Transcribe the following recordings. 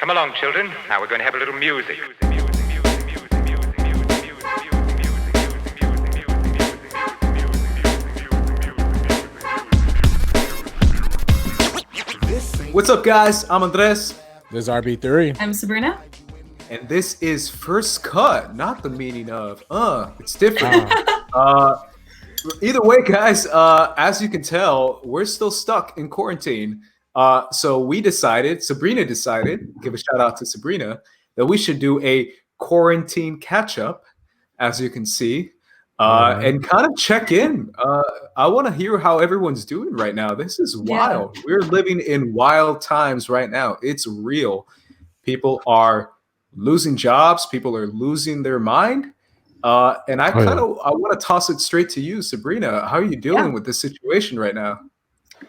Come along, children. Now we're going to have a little music. What's up, guys? I'm Andres. This is RB3. I'm Sabrina. And this is First Cut, not the meaning of, it's different. Either way, guys, as you can tell, we're still stuck in quarantine. So Sabrina decided, give a shout out to Sabrina, that we should do a quarantine catch up, as you can see, and kind of check in. I want to hear how everyone's doing right now. This is wild. Yeah. We're living in wild times right now. It's real. People are losing jobs. People are losing their mind. And I want to toss it straight to you, Sabrina. How are you dealing with this situation right now?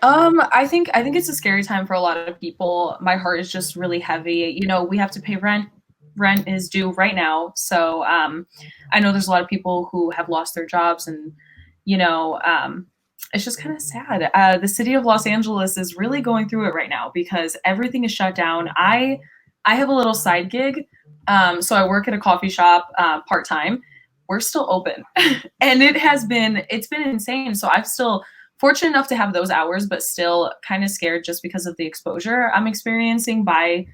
I think it's a scary time for a lot of people. My heart is just really heavy. You know, we have to pay rent. Rent is due right now. So I know there's a lot of people who have lost their jobs, and it's just kind of sad. The city of Los Angeles is really going through it right now because everything is shut down. I have a little side gig. So I work at a coffee shop part-time. We're still open and it's been insane. So I'm still fortunate enough to have those hours, but still kind of scared just because of the exposure I'm experiencing by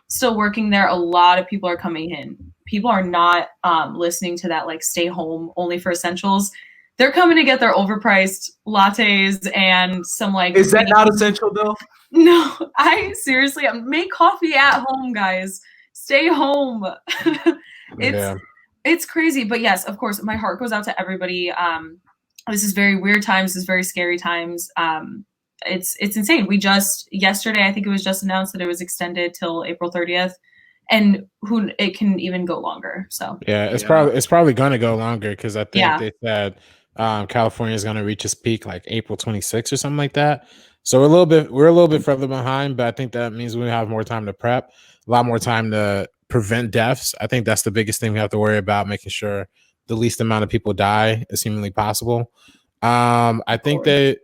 still working there. A lot of people are coming in. People are not listening to that, like, stay home only for essentials. They're coming to get their overpriced lattes and some, like... Is that not essential though? No, I seriously, make coffee at home, guys. Stay home. It's crazy. But yes, of course, my heart goes out to everybody. This is very weird times. This is very scary times. It's insane. Yesterday, I think it was just announced that it was extended till April 30th, and it can even go longer. So it's probably going to go longer because I think they said California is going to reach its peak like April 26th or something like that. So we're a little bit further behind, but I think that means we have more time to prep, a lot more time to prevent deaths. I think that's the biggest thing we have to worry about, making sure the least amount of people die as humanly possible. I think that,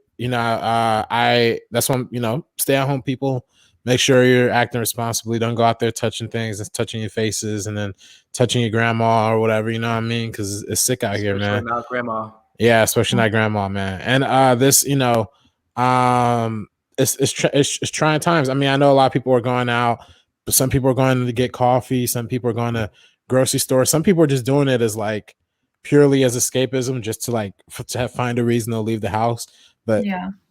that's when, stay at home, people, make sure you're acting responsibly. Don't go out there touching things and touching your faces and then touching your grandma or whatever, you know what I mean? Because it's sick out here, man. Especially not grandma. Yeah, especially not grandma, man. And it's trying times. I mean, I know a lot of people are going out, but some people are going to get coffee. Some people are going to grocery stores. Some people are just doing it as like purely as escapism, just to find a reason to leave the house. But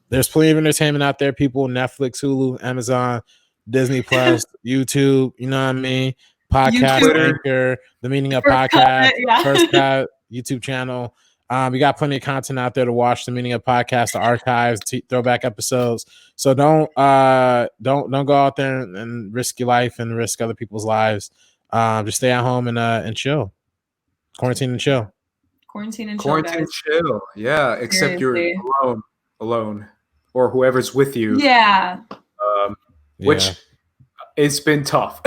there's plenty of entertainment out there. People, Netflix, Hulu, Amazon, Disney Plus, YouTube. You know what I mean? Podcast, Anchor, The Meaning of Podcast, First Cut, YouTube channel. We got plenty of content out there to watch. The Meaning of Podcast, the archives, throwback episodes. So don't go out there and risk your life and risk other people's lives. Just stay at home and chill. Quarantine and chill. Quarantine chill. Yeah, except you're alone, or whoever's with you. Yeah. Which it's been tough.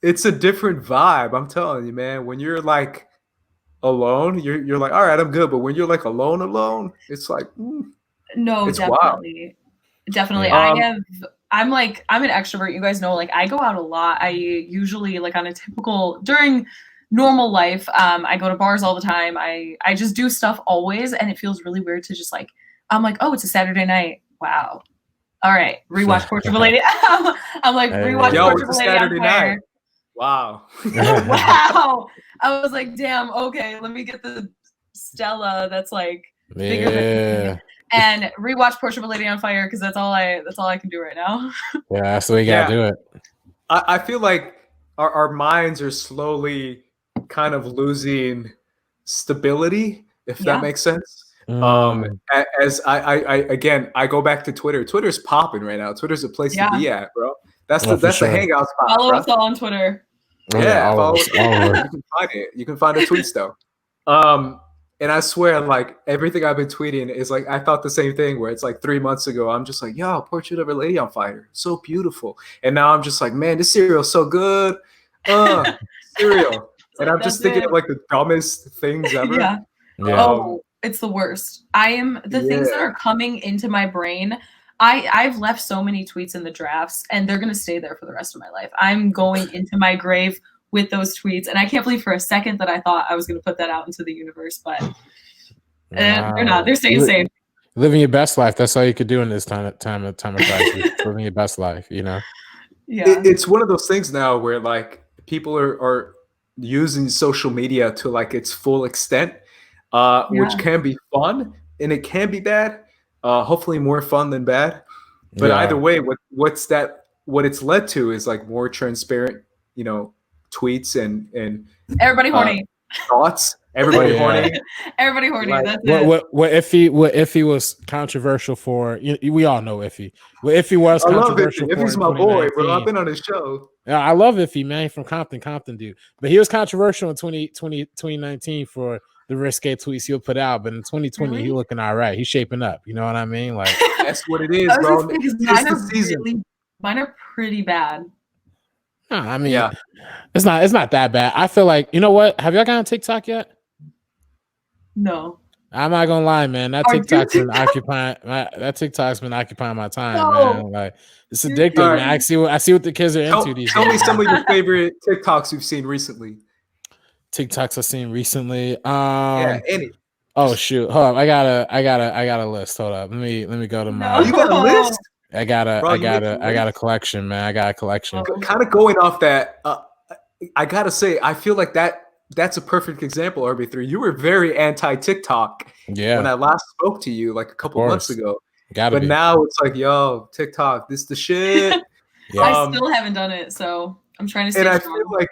It's a different vibe. I'm telling you, man. When you're like alone, you're like, all right, I'm good. But when you're like alone, it's like, no, it's definitely, wild. Definitely. I'm an extrovert. You guys know, like, I go out a lot. I usually, like, on a during normal life, I go to bars all the time. I just do stuff always. And it feels really weird to just, like, I'm like, oh, it's a Saturday night. Wow. All right. Rewatch Portrait of a Lady. I'm like, rewatch Portrait of a Lady Saturday on Fire. night. Wow. Wow. I was like, damn, okay, let me get the Stella that's like bigger than me. And rewatch Portrait of a Lady on Fire because that's all I can do right now. Yeah, that's the way you gotta do it. I feel like our minds are slowly kind of losing stability, if that makes sense. As I go back to Twitter. Twitter's popping right now. Twitter's a place to be at, bro. That's the hangout spot. Follow us all on Twitter. Follow us. You can find the tweets though. And I swear, like, everything I've been tweeting is like, I thought the same thing where it's like 3 months ago, I'm just like, yo, Portrait of a Lady on Fire. So beautiful. And now I'm just like, man, this cereal's so good. Cereal. And I'm just thinking of like the dumbest things ever. Oh, it's the worst. Things that are coming into my brain. I've left so many tweets in the drafts, and they're gonna stay there for the rest of my life. I'm going into my grave with those tweets, and I can't believe for a second that I thought I was gonna put that out into the universe, but they're not. They're staying safe. Living your best life. That's all you could do in this time of crisis. Living your best life, you know. Yeah, It's one of those things now where like people are using social media to like its full extent, which can be fun and it can be bad. Hopefully more fun than bad. But either way, what it's led to is like more transparent, you know, tweets and everybody horny. Thoughts. Everybody horny. Everybody horny. Like, that's it. What Iffy was controversial for? We all know Iffy. What Iffy was controversial for? Iffy's my boy, bro. I've been on his show. Yeah, I love Iffy, man. He's from Compton dude. But he was controversial in 2019 for the risque tweets he'll put out. But in 2020, he's looking all right. He's shaping up. You know what I mean? Like that's what it is, bro. Mine are pretty bad. I mean, it's not that bad. I feel like, you know what? Have y'all gotten on TikTok yet? No. I'm not gonna lie, man. That TikTok's been occupying my time, man. Like it's addictive, man. I see what the kids are into these days. Tell me some of your favorite TikToks you've seen recently. TikToks I've seen recently. Any. Oh shoot. Hold up. I got a list. Hold up. Let me go to my you got a list? I got a collection, man. I got a collection. Kind of going off that, I gotta say, I feel like that's a perfect example, RB3. You were very anti-TikTok when I last spoke to you like a couple months ago. But now it's like, yo, TikTok, this the shit. I still haven't done it, so I'm trying to stay And strong. I feel like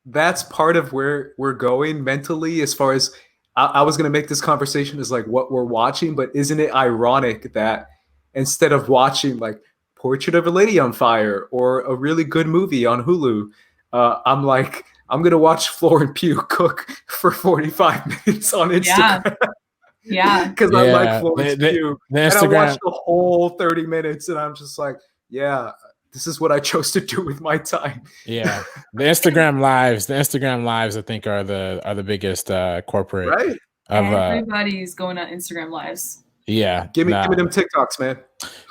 that's part of where we're going mentally as far as I was going to make this conversation is like what we're watching, but isn't it ironic that instead of watching like Portrait of a Lady on Fire or a really good movie on Hulu, I'm like, I'm going to watch Florence Pugh cook for 45 minutes on Instagram. Yeah. Because I like Florence Pugh. And I watched the whole 30 minutes and I'm just like, yeah, this is what I chose to do with my time. Yeah. The Instagram lives I think are the biggest corporate. Right. Everybody's going on Instagram lives. Yeah. Give me them TikToks, man.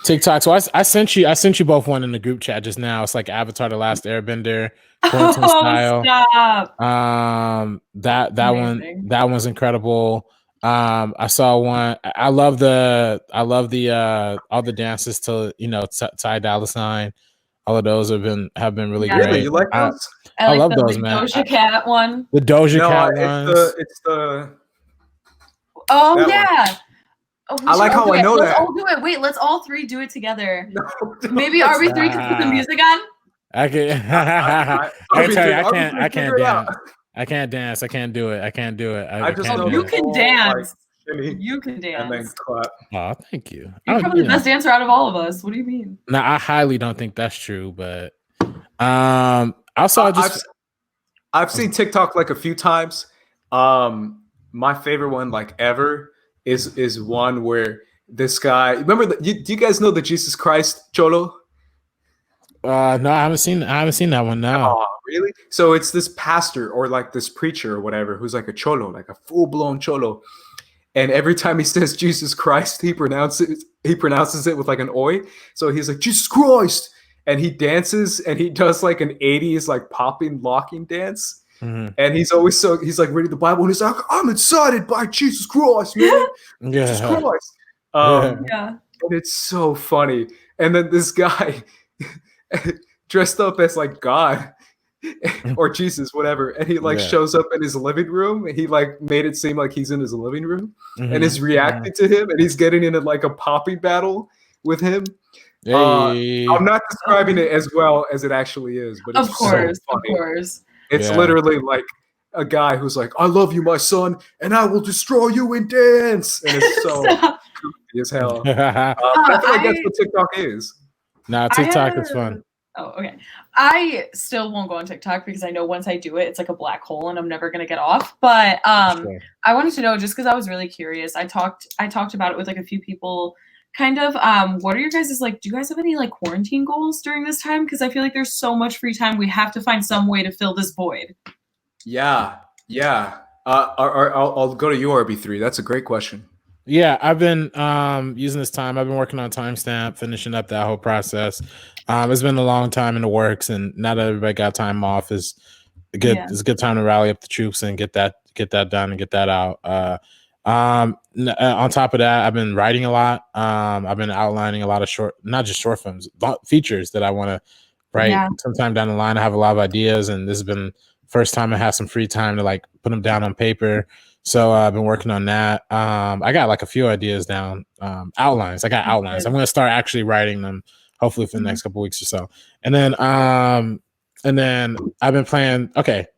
TikTok. So I sent you both one in the group chat just now. It's like Avatar: The Last Airbender, quarantine style. Stop. That one's incredible. I saw one. I love the all the dances to Ty Dolla $ign. All of those have been really great. You like those? I love the those, man. Doja Cat one. The Doja Cat ones. It's the. Oh yeah. Oh, I like how I know that. Let's all do it. Wait, let's all three do it together. Maybe RB3 can put the music on. I can. I tell you, I can't dance. I can't dance. I can't do it. I just know you can dance. Like, you can dance. And then clap. Oh, thank you. You're probably the best dancer out of all of us. What do you mean? No, I highly don't think that's true, but also I've seen TikTok like a few times. My favorite one like ever is one where this guy, remember do you guys know the Jesus Christ Cholo? No, I haven't seen that one. No. Oh, really? So it's this pastor or like this preacher or whatever who's like a cholo, like a full-blown cholo. And every time he says Jesus Christ, he pronounces it with like an oi. So he's like, Jesus Christ. And he dances and he does like an 80s like popping locking dance. Mm-hmm. And he's like reading the Bible and he's like, I'm excited by Jesus Christ, man. Jesus Christ. And it's so funny. And then this guy dressed up as like God or Jesus, whatever, and he like shows up in his living room. He like made it seem like he's in his living room and is reacting to him, and he's getting into like a popping battle with him. I'm not describing it as well as it actually is, but it's of course. It's literally like a guy who's like, I love you, my son, and I will destroy you in dance. And it's so goofy as hell. I feel like that's what TikTok is. Nah, TikTok is fun. Oh, okay. I still won't go on TikTok because I know once I do it, it's like a black hole and I'm never going to get off. But I wanted to know, just because I was really curious, I talked about it with like a few people kind of. What are your guys' like, do you guys have any like quarantine goals during this time? Because I feel like there's so much free time. We have to find some way to fill this void. Yeah. I'll go to you, RB3. That's a great question. Yeah, I've been using this time. I've been working on timestamp, finishing up that whole process. It's been a long time in the works, and now that everybody got time off, is a good. Yeah. It's a good time to rally up the troops and get that done and get that out. On top of that, I've been writing a lot. I've been outlining a lot of not just short films, but features that I want to write Yeah. sometime down the line. I have a lot of ideas, and this has been first time I have some free time to like put them down on paper. So I've been working on that. I got like a few ideas down, outlines. I got outlines. I'm going to start actually writing them, hopefully for the next couple weeks or so. And then I've been playing. Okay,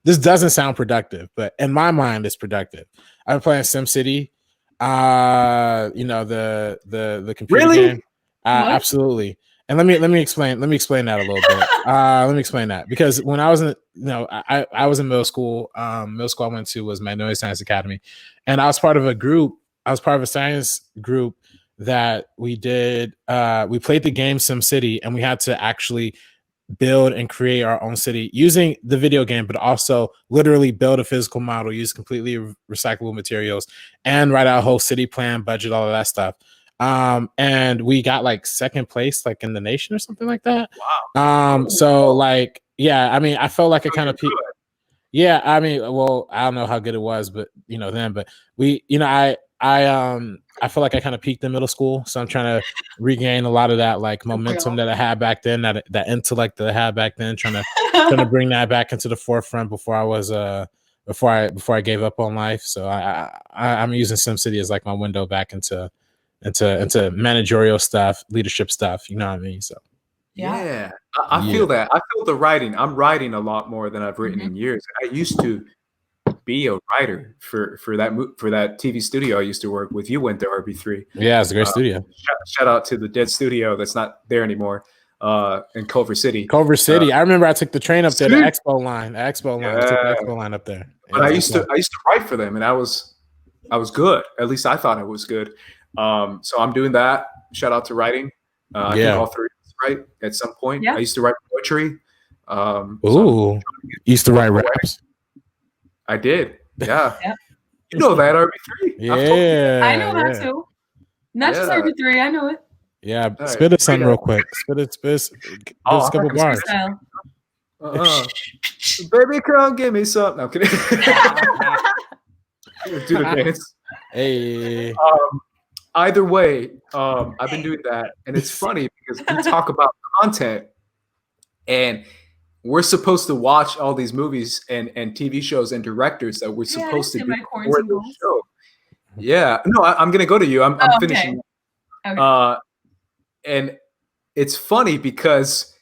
this doesn't sound productive, but in my mind, it's productive. I've been playing SimCity. The computer Really? game. Absolutely. And let me explain that a little bit. Let me explain that, because when I was in I was in middle school. Middle school I went to was Magnolia Science Academy, and I was part of a group. I was part of a science group that we did. We played the game SimCity, and we had to actually build and create our own city using the video game, but also literally build a physical model, use completely recyclable materials, and write out a whole city plan, budget, all of that stuff. And we got like second place, like in the nation or something like that. Wow. So like, yeah, I mean, I felt like I kind of yeah, I mean, well, I don't know how good it was, but but we, I feel like I kind of peaked in middle school, so I'm trying to regain a lot of that like momentum that I had back then, that intellect that I had back then, trying to bring that back into the forefront before I was before I gave up on life. So I'm using SimCity as like my window back into managerial stuff, leadership stuff. You know what I mean? So Yeah, I feel that. I feel the writing. I'm writing a lot more than I've written in years. I used to be a writer for that TV studio I used to work with. You went to RB3. Yeah, it's a great studio. Shout out to the dead studio that's not there anymore in Culver City. I remember I took the train up there, the Expo line. I took the Expo line up there. But I used to write for them, and I was good. At least I thought I was good. So I'm doing that. Shout out to writing. I think all three of us write at some point. I used to write poetry. You used to write raps. I did. Yeah. You know that RB3. Yeah. I know that too. Not just RB3, I know it. Yeah. Right. Spit it something real quick. Spit a couple bars. Baby, come give me something. No, I'm kidding. Do the dance. Hey. Either way, I've been doing that. And it's funny because we talk about content, and we're supposed to watch all these movies and TV shows and directors that we're supposed to be for the show. Yeah. No, I'm going to go to you. I'm finishing. Okay. And it's funny because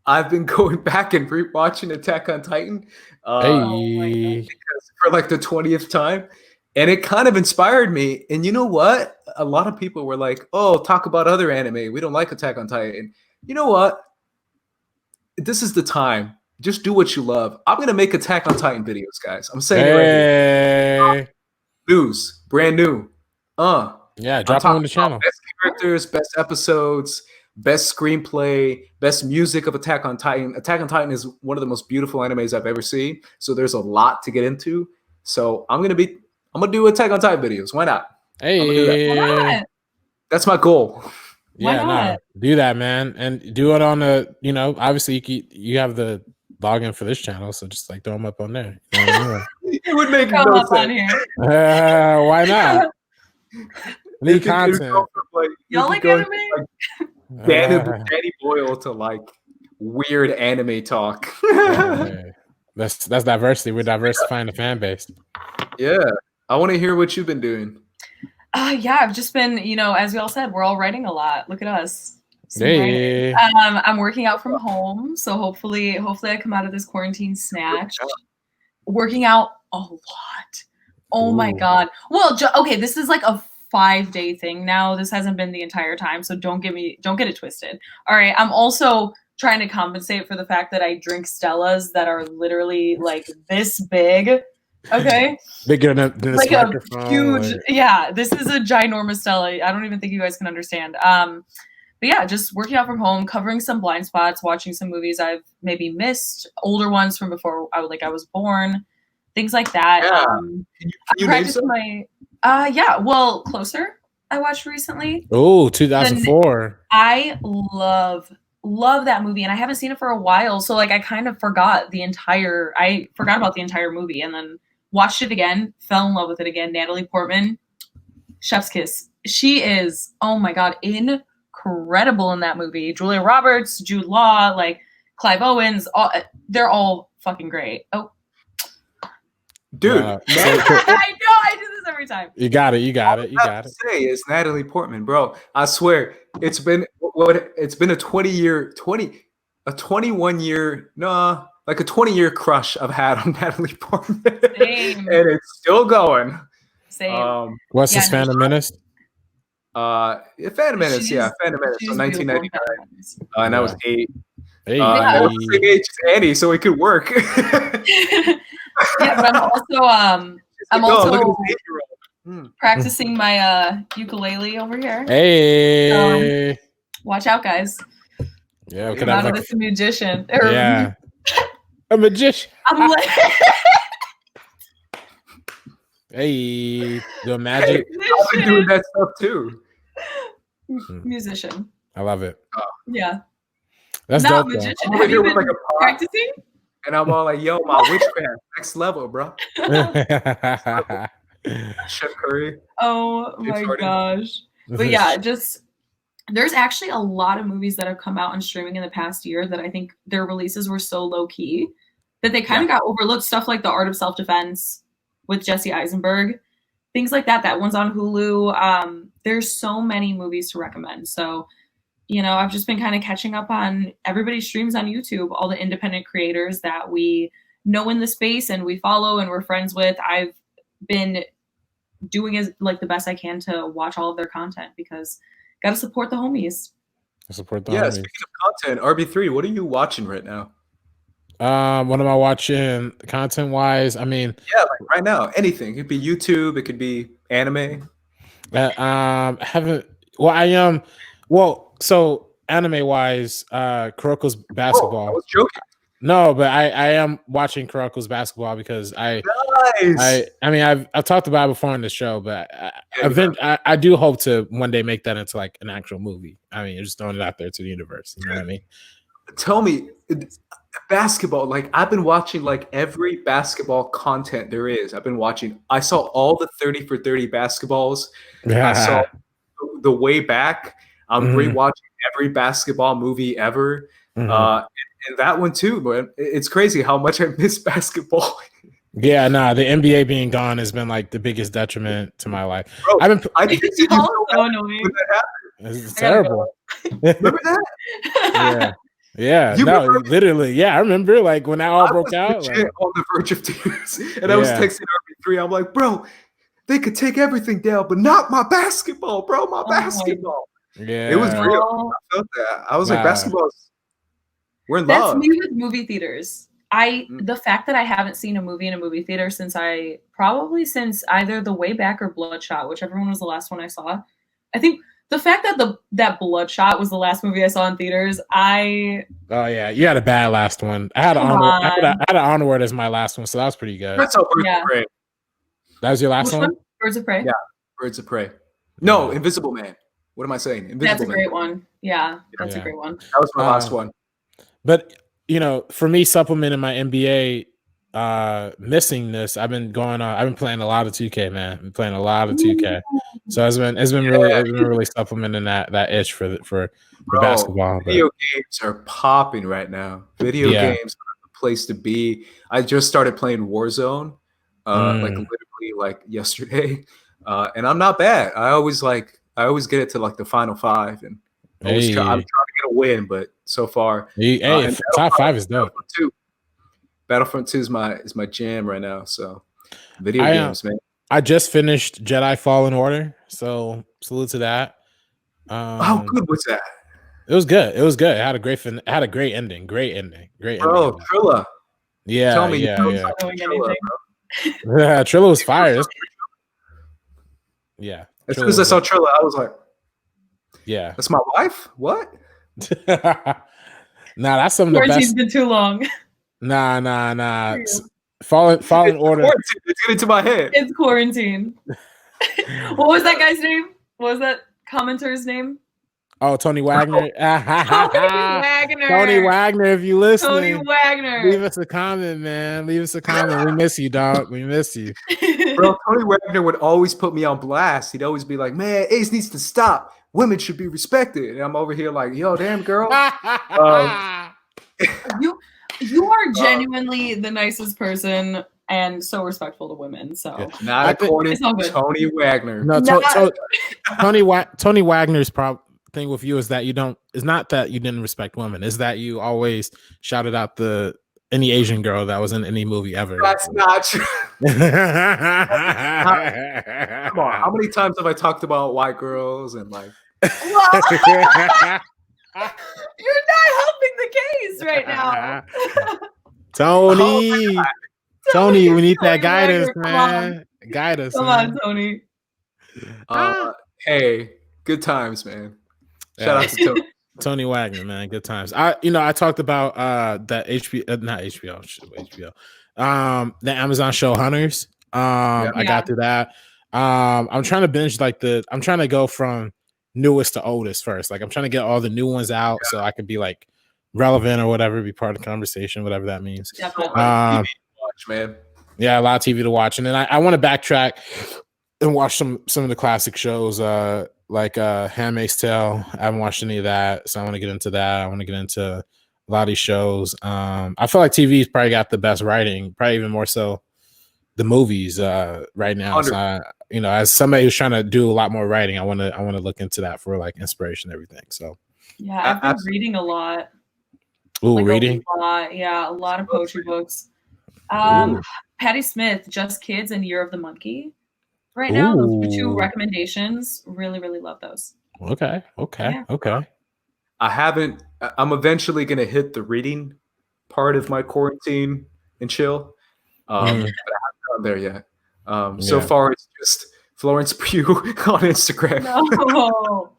I've been going back and rewatching Attack on Titan because for like the 20th time. And it kind of inspired me. And you know what? A lot of people were like, oh, talk about other anime. We don't like Attack on Titan. You know what? This is the time. Just do what you love. I'm going to make Attack on Titan videos, guys. I'm saying it right here. News. Brand new. Yeah, drop them on the channel. Best characters, best episodes, best screenplay, best music of Attack on Titan. Attack on Titan is one of the most beautiful animes I've ever seen. So there's a lot to get into. So I'm going to do Attack on Titan videos. Why not? Hey. Why not? That's my goal. Yeah, no, do that, man, and do it on the. Obviously you have the login for this channel, so just like throw them up on there. You know what I mean? It would make no sense. On here. Why not? Need content. Y'all like anime? Danny Boyle to like weird anime talk. That's diversity. We're diversifying the fan base. Yeah, I want to hear what you've been doing. I've just been, as we all said, we're all writing a lot. Look at us. Hey. I'm working out from home, so hopefully I come out of this quarantine snatched. Working out a lot. Oh my God. Well, okay, this is like a 5-day thing now. This hasn't been the entire time, so don't get it twisted. All right, I'm also trying to compensate for the fact that I drink Stellas that are literally like this big. Okay. Bigger than this like microphone. A huge, yeah. This is a ginormous Stella. I don't even think you guys can understand. But yeah, just working out from home, covering some blind spots, watching some movies I've maybe missed, older ones from before I was born. things like that. Yeah. I'm Can you name practicing some? my yeah, well, Closer I watched recently. Oh, 2004. I love that movie, and I haven't seen it for a while, so like I kind of forgot about the entire movie, and then watched it again, fell in love with it again. Natalie Portman, chef's kiss. She is, oh my god, incredible in that movie. Julia Roberts, Jude Law, like Clive Owens, they're all fucking great. Oh, Dude, So- I know I do this every time. you got it. You got it. You I got have it. to say it's Natalie Portman, bro. I swear it's been a 20-year crush I've had on Natalie Portman, Same. and it's still going. Same. What's Yeah, this no, Phantom Menace? Phantom Menace, She's- Phantom Menace, she's so beautiful in 1999, Phantom Menace. and I was 8. Hey, And I was the same age as Annie, so it could work. Yeah, but I'm Look also at this 8-year-old. practicing my ukulele over here. hey. Watch out, guys. Yeah, we Could could I'm have not like, just a magician. Or- yeah, a magician. I'm like Hey, do magic. I've been doing that stuff too. musician. I love it. Yeah. That's Not dope. magician. I'm over Have here you with been like a pot, practicing? and I'm all like, "Yo, my witchcraft, next level, bro." Though. Chef Curry. Oh James my Harden. gosh. But yeah, just there's actually a lot of movies that have come out on streaming in the past year that I think their releases were so low key that they kind of got overlooked. Stuff like The Art of Self-Defense with Jesse Eisenberg, things like that. That one's on Hulu. There's so many movies to recommend. So, you know, I've just been kind of catching up on everybody's streams on YouTube, all the independent creators that we know in the space and we follow and we're friends with. I've been doing as like the best I can to watch all of their content because got to support the homies. Support the Yeah, homies. speaking of content, RB3, what are you watching right now? What am I watching content wise? I mean, Yeah, like right now, anything. It could be YouTube, it could be anime. haven't. Well, I am. Well, so anime wise, Kuroko's Oh, I basketball. was joking. No, but I am watching Kuroko's basketball because I Nice. mean I've talked about it before on the show, but Yeah, I do hope to one day make that into like an actual movie. I mean, you're just throwing it out there to the universe. You know what I mean? Tell me, basketball. Like I've been watching like every basketball content there is. I saw all the 30 for 30 basketballs. I saw the way back. I'm rewatching every basketball movie ever. And that one too, but it's crazy how much I miss basketball. Yeah, nah, the NBA being gone has been like the biggest detriment to my life. Bro, I've been I think It's you all know so that annoying. when that happened. it's terrible. Remember that? Yeah. Yeah, You no, remember- literally. Yeah, I remember like when that all I broke was out. legit Like, on the verge of tears, and I was Yeah. texting RB3. I'm like, bro, they could take everything down, but not my basketball, bro. My my- basketball. yeah, It was real. Oh, I felt that. I was like, Nah. basketball's. We're in that's love. me with movie theaters. The fact that I haven't seen a movie in a movie theater since either The Way Back or Bloodshot, whichever one was the last one I saw. I think the fact that that Bloodshot was the last movie I saw in theaters, Oh yeah, you had a bad last one. I had Come Onward. I on. had an Onward as my last one, so that was pretty good. That's how Birds Yeah. of Prey. That was your last which one? one? Birds of Prey. Yeah. Birds of Prey. No, Invisible Man. What am I saying? Invisible That's a Man. great one. Yeah, that's a Yeah. great one. That was my last one. But you know, for me, supplementing my NBA missing this, I've been playing a lot of 2K, man. I've been playing a lot of 2K. So it's been really supplementing that itch for the Bro, basketball. But Video games are popping right now. Video Yeah. games are the place to be. I just started playing Warzone, like literally like yesterday, and I'm not bad. I always get it to like the final 5, and I'm trying to get a win, but so far, and top 5 is dope. Battlefront 2 is my jam right now. So, video I, games, man. I just finished Jedi Fallen Order, so salute to that. How good was that? It was good. It was good. It had a great ending. Great ending. Bro, Trilla. Yeah, Tell me, yeah. Not knowing Trilla, anything. bro. Yeah, Trilla was fire. Yeah. As soon as I saw Trilla, I was like, yeah. "That's my wife." What? Nah, that's some of the Quarantine's best. been too long. Nah. Fall in order. Quarantine, it's getting to my head. It's quarantine. What was that guy's name? What was that commenter's name? Oh, Tony Wagner. Tony Wagner. Tony Wagner, if you listening, Tony Wagner. leave us a comment, man. Leave us a comment. We miss you, dog. We miss you. Bro, Tony Wagner would always put me on blast. He'd always be like, man, Ace needs to stop. Women should be respected. And I'm over here like, yo, damn, girl. You are genuinely the nicest person and so respectful to women. So not according to Tony Wagner. No, Tony Wagner's thing with you is that it's not that you didn't respect women, it's that you always shouted out any Asian girl that was in any movie ever. That's not true. Come on, how many times have I talked about white girls and like you're not helping the case right now. Tony, Tony, we need that guidance, Wagner, man. Guide us. Come on, Tony. Hey, good times, man. Shout out to Tony. Tony Wagner, man. Good times. I talked about that HBO, the Amazon show Hunters. I got through that. I'm trying to binge I'm trying to go from newest to oldest first. Like I'm trying to get all the new ones out so I can be like relevant or whatever, be part of the conversation, whatever that means. Definitely. TV to watch, man. Yeah, a lot of TV to watch, and then I want to backtrack and watch some of the classic shows, like Handmaid's Tale. I haven't watched any of that, so I want to get into that. I want to get into a lot of these shows. I feel like TV's probably got the best writing, probably even more so the movies right now. So as somebody who's trying to do a lot more writing, I want to look into that for like inspiration and everything. So yeah, I've been reading a lot. Ooh, reading? A lot of poetry books. Patti Smith, Just Kids and Year of the Monkey. Right now, those are 2 recommendations. Really, really love those. Okay. I'm eventually going to hit the reading part of my quarantine and chill. But I haven't gone there yet. So far, it's just Florence Pugh on Instagram. No.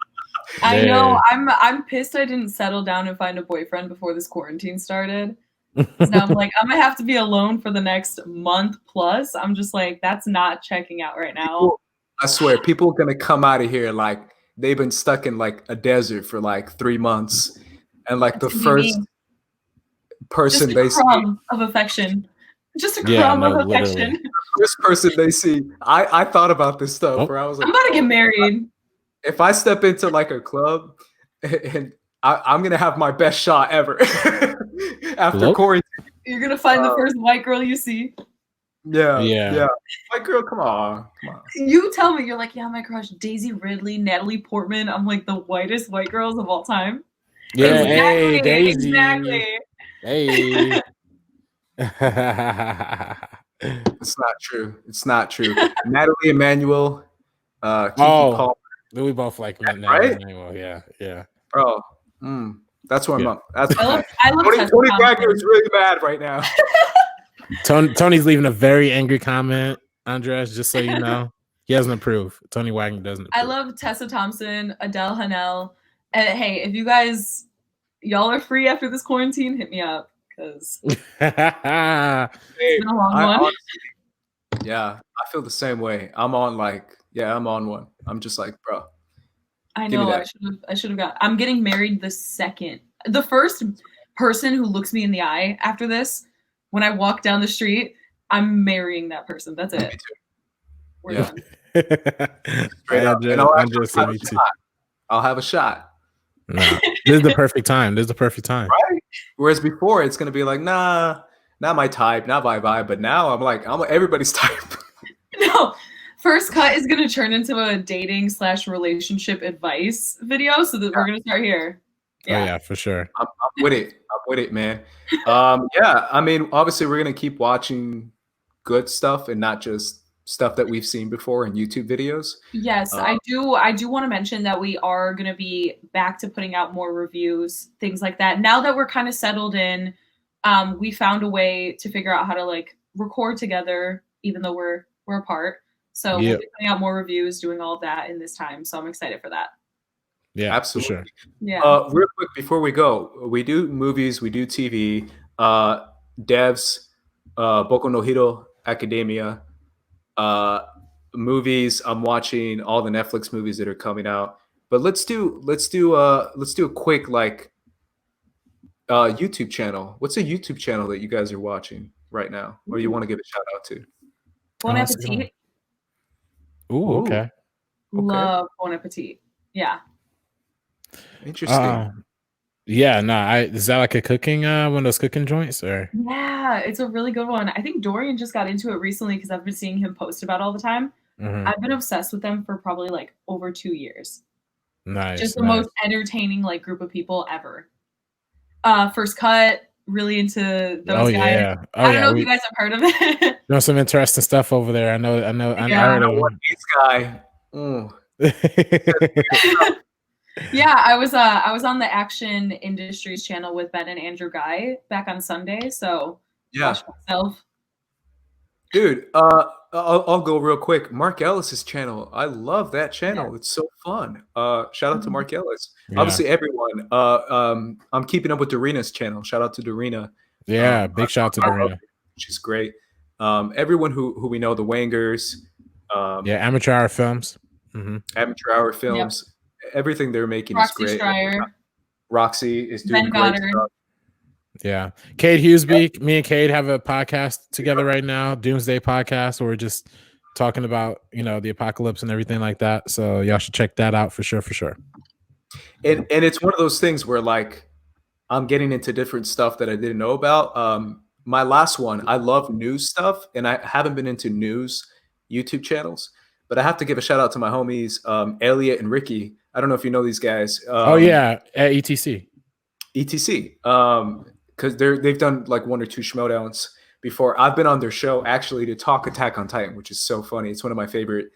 I know. I'm pissed I didn't settle down and find a boyfriend before this quarantine started. So I'm like, I'm gonna have to be alone for the next month plus. I'm just like, that's not checking out right now. I swear, people are gonna come out of here like they've been stuck in like a desert for like 3 months, and like That's the first person they see of affection, just a crumb of affection. The first person they see, I thought about this stuff where I was like, I'm about to get married. If I step into like a club and I'm gonna have my best shot ever after quarantine. You're gonna find the first white girl you see. Yeah. White girl, come on. You tell me, you're like, yeah, my crush, Daisy Ridley, Natalie Portman. I'm like the whitest white girls of all time. Yeah, exactly, hey, Daisy. Exactly. Hey. It's not true. Natalie Emmanuel, Kiki Palmer. We both like Natalie Emmanuel. Yeah. Bro, that's where I'm up. That's I love Tony Wagner is really mad right now. Tony's leaving a very angry comment, Andres, just so you know. He doesn't approve. Tony Wagner doesn't approve. I love Tessa Thompson, Adele Hanel. And hey, if y'all are free after this quarantine, hit me up. Because it's been a long one. Honestly, yeah, I feel the same way. I'm on one. I'm just like, bro. I know. I should have got. I'm getting married the first person who looks me in the eye after this, when I walk down the street, I'm marrying that person. That's it. We're done. Straight up. I'll have a shot. No, this is the perfect time. Right? Whereas before, it's gonna be like, nah, not my type, not my vibe. But now I'm like, I'm everybody's type. No. First Cut is going to turn into a dating/relationship advice video, so that we're going to start here. Yeah. Oh, yeah, for sure. I'm with it, man. Yeah, I mean, obviously, we're going to keep watching good stuff and not just stuff that we've seen before in YouTube videos. Yes, I do want to mention that we are going to be back to putting out more reviews, things like that. Now that we're kind of settled in, we found a way to figure out how to like record together, even though we're apart. So we'll be putting out more reviews, doing all of that in this time. So I'm excited for that. Yeah, absolutely. For sure. Yeah. Real quick before we go, we do movies, we do TV. Devs, Boku no Hero Academia. Uh, Movies. I'm watching all the Netflix movies that are coming out. But let's do a quick like YouTube channel. What's a YouTube channel that you guys are watching right now, or you want to give a shout out to? Bon that's a good one. Appetit. Ooh, okay. Okay. Love Bon Appetit. Yeah. Interesting. Yeah, no, is that like a cooking one of those cooking joints or? Yeah, it's a really good one. I think Dorian just got into it recently because I've been seeing him post about all the time. Mhm. I've been obsessed with them for probably like over 2 years. Nice. Just the most entertaining like group of people ever. First Cut, really into those guys. Yeah. I don't know if you guys have heard of it. There's some interesting stuff over there. I know. Yeah. I heard of One Piece guy. Yeah, I was on the Action Industries channel with Ben and Andrew Guy back on Sunday, so Yeah, watch myself. dude. I'll go real quick. Mark Ellis's channel. I love that channel. Yeah. It's so fun. Shout out to Mark Ellis. Yeah. Obviously, everyone. I'm keeping up with Dorina's channel. Shout out to Dorina. Yeah, big shout out to Dorina. She's great. Everyone who we know, the Wangers. Yeah, Amateur Hour Films. Mm-hmm. Amateur Hour Films. Everything they're making Roxy is great. Stryer. Roxy is doing Ben great Goddard. stuff. Yeah, Cade Hughesby. Me and Cade have a podcast together right now, Doomsday Podcast, where we're just talking about the apocalypse and everything like that. So y'all should check that out for sure. And it's one of those things where like I'm getting into different stuff that I didn't know about. My last one, I love news stuff, and I haven't been into news YouTube channels, but I have to give a shout out to my homies, Elliot and Ricky. I don't know if you know these guys. Oh yeah, at ETC. Because they've done like 1 or 2 schmoedowns before. I've been on their show actually to talk Attack on Titan, which is so funny. It's one of my favorite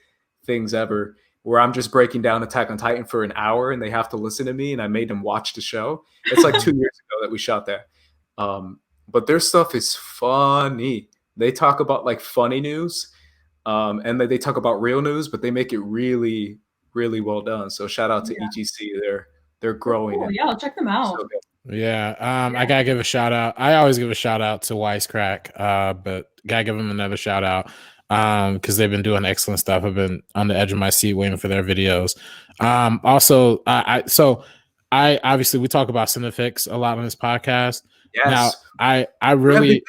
things ever, where I'm just breaking down Attack on Titan for an hour and they have to listen to me, and I made them watch the show. It's like 2 years ago that we shot that. But their stuff is funny. They talk about like funny news, and they talk about real news, but they make it really, really well done. So shout out to EGC. They're growing. Cool. Yeah, I'll check them out. So Yeah, I gotta give a shout out. I always give a shout out to Wisecrack, but gotta give them another shout out because they've been doing excellent stuff. I've been on the edge of my seat waiting for their videos. Also, I obviously we talk about Cinefix a lot on this podcast. Yes. Now, I really.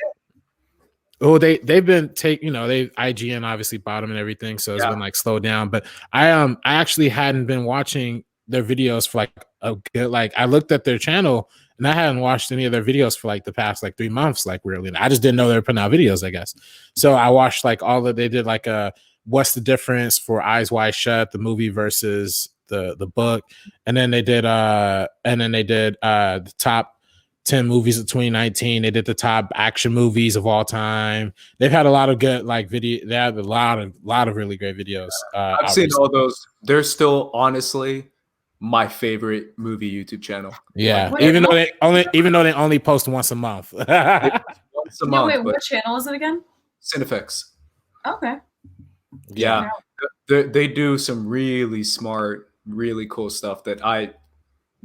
Oh, they've been they IGN obviously bottom and everything, so it's been like slowed down. But I actually hadn't been watching their videos for like a good I looked at their channel and I hadn't watched any of their videos for like the past like 3 months, like really. And I just didn't know they were putting out videos, I guess. So I watched like they did like what's the difference for Eyes Wide Shut, the movie versus the book, and then they did the top 10 movies of 2019. They did the top action movies of all time. They've had a lot of good video. They have a lot of really great videos. I've seen all those. They're still honestly my favorite movie YouTube channel. Yeah, like, even though they only post once a month. Once a month. Wait, what channel is it again? Cinefix. Okay. Yeah. They do some really smart, really cool stuff that I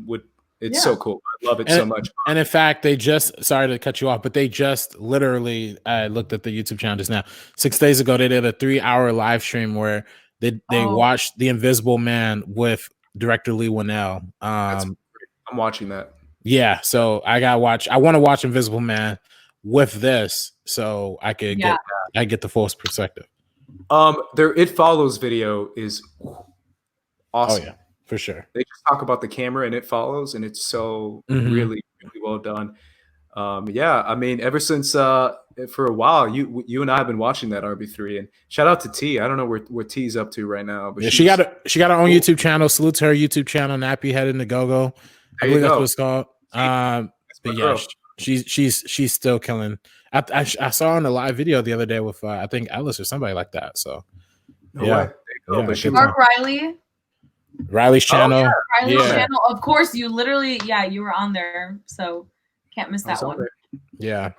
would. It's so cool. I love it so much. And in fact, sorry to cut you off, but they just literally, I looked at the YouTube channel just now. 6 days ago, they did a 3-hour live stream where they watched The Invisible Man with director Lee Winnell. I'm watching that. Yeah. So I want to watch Invisible Man with this so I could get the full perspective. Their It Follows video is awesome. Oh, yeah. For sure. They just talk about the camera and It Follows, and it's so really, really well done. I mean, ever since for a while, you and I have been watching that RB3, and shout out to T. I don't know where T's up to right now, but she got her own YouTube channel. Salute to her YouTube channel, Nappy Head in the Go-Go. I believe that's what it's called. But yeah, she's still killing. I saw her in a live video the other day with I think Ellis or somebody like that. So Mark Riley. Riley's channel. Riley's channel. Of course, you were on there, so can't miss that one. Yeah.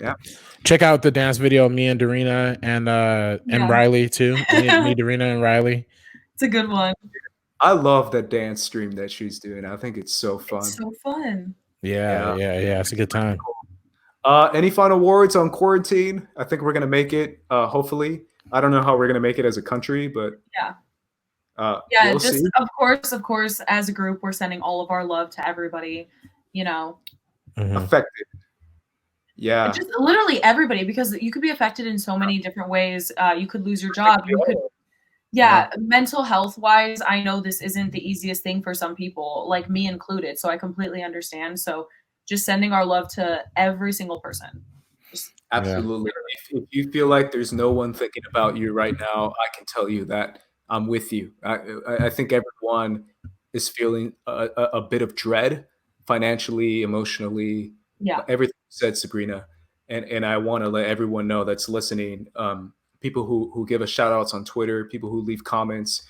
Check out the dance video of me and Dorina and Riley too. me, Dorina, and Riley. It's a good one. I love that dance stream that she's doing. I think it's so fun. It's so fun. Yeah. It's a good time. Any final words on quarantine? I think we're gonna make it. Hopefully, I don't know how we're gonna make it as a country, but Yeah. Yeah, we'll just see. of course, as a group, we're sending all of our love to everybody, Affected. Yeah. just literally everybody, because you could be affected in so many different ways. You could lose your job. You could, mental health wise, I know this isn't the easiest thing for some people, like me included. So I completely understand. So just sending our love to every single person. Absolutely. If you feel like there's no one thinking about you right now, I can tell you that I'm with you. I think everyone is feeling a bit of dread financially, emotionally, everything you said, Sabrina. And I want to let everyone know that's listening, people who give us shout outs on Twitter, people who leave comments.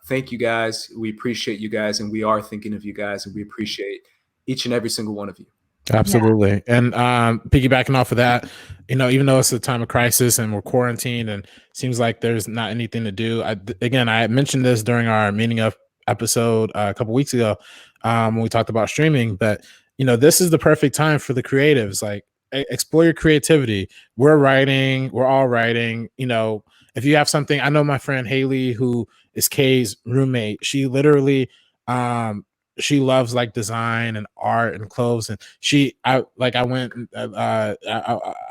Thank you guys. We appreciate you guys, and we are thinking of you guys, and we appreciate each and every single one of you. Absolutely. And piggybacking off of that, even though it's a time of crisis and we're quarantined and seems like there's not anything to do. I mentioned this during our meeting up episode a couple weeks ago when we talked about streaming, but this is the perfect time for the creatives. Like, explore your creativity. We're all writing. If you have something, I know my friend Haley, who is Kay's roommate, she literally she loves like design and art and clothes, and I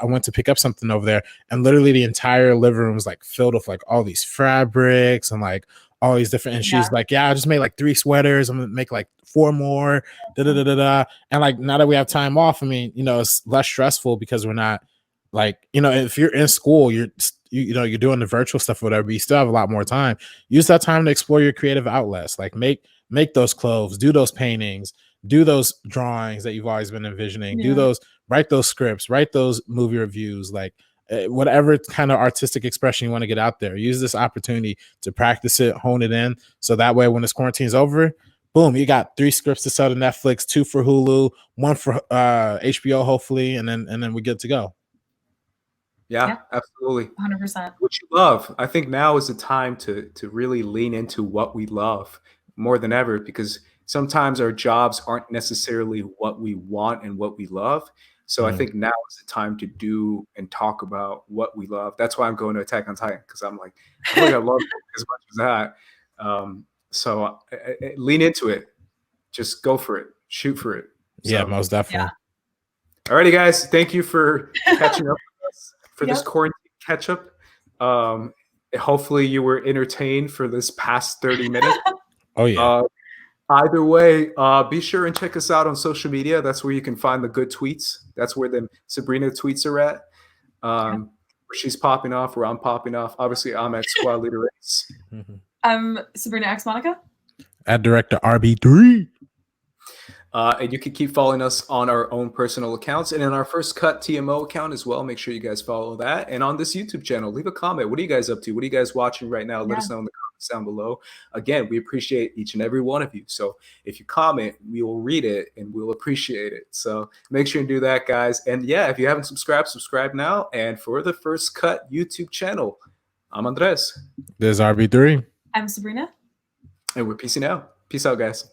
went to pick up something over there, and literally the entire living room was like filled with like all these fabrics and like all these different, and she's like, I just made like 3 sweaters, I'm gonna make like 4 more, and like now that we have time off, I mean, it's less stressful because we're not like, if you're in school, you're doing the virtual stuff or whatever, but you still have a lot more time. Use that time to explore your creative outlets, like make those clothes, do those paintings, do those drawings that you've always been envisioning, write those scripts, write those movie reviews, like whatever kind of artistic expression you want to get out there. Use this opportunity to practice it, hone it in, so that way when this quarantine is over, boom, you got 3 scripts to sell to Netflix, 2 for Hulu, 1 for HBO, hopefully, and then we're good to go. Yeah, absolutely. 100%. What you love. I think now is the time to really lean into what we love more than ever, because sometimes our jobs aren't necessarily what we want and what we love. So I think now is the time to do and talk about what we love. That's why I'm going to Attack on Titan, because I'm like, I love it as much as that. So lean into it. Just go for it. Shoot for it. Yeah, most definitely. Alrighty, guys. Thank you for catching up with us for this quarantine catch up. Hopefully you were entertained for this past 30 minutes. Oh yeah. Either way, be sure and check us out on social media. That's where you can find the good tweets. That's where the Sabrina tweets are at. Where she's popping off, where I'm popping off. Obviously, I'm at Squad Leader Race. I'm Sabrina X Monica. At Director RB3. And you can keep following us on our own personal accounts and in our First Cut TMO account as well. Make sure you guys follow that. And on this YouTube channel, leave a comment. What are you guys up to? What are you guys watching right now? Let us know in the comments down below. Again, we appreciate each and every one of you. So if you comment, we will read it and we'll appreciate it. So make sure and do that, guys. And yeah, if you haven't subscribed, subscribe now. And for the First Cut YouTube channel, I'm Andres. There's RB3. I'm Sabrina. And we're peacing out. Peace out, guys.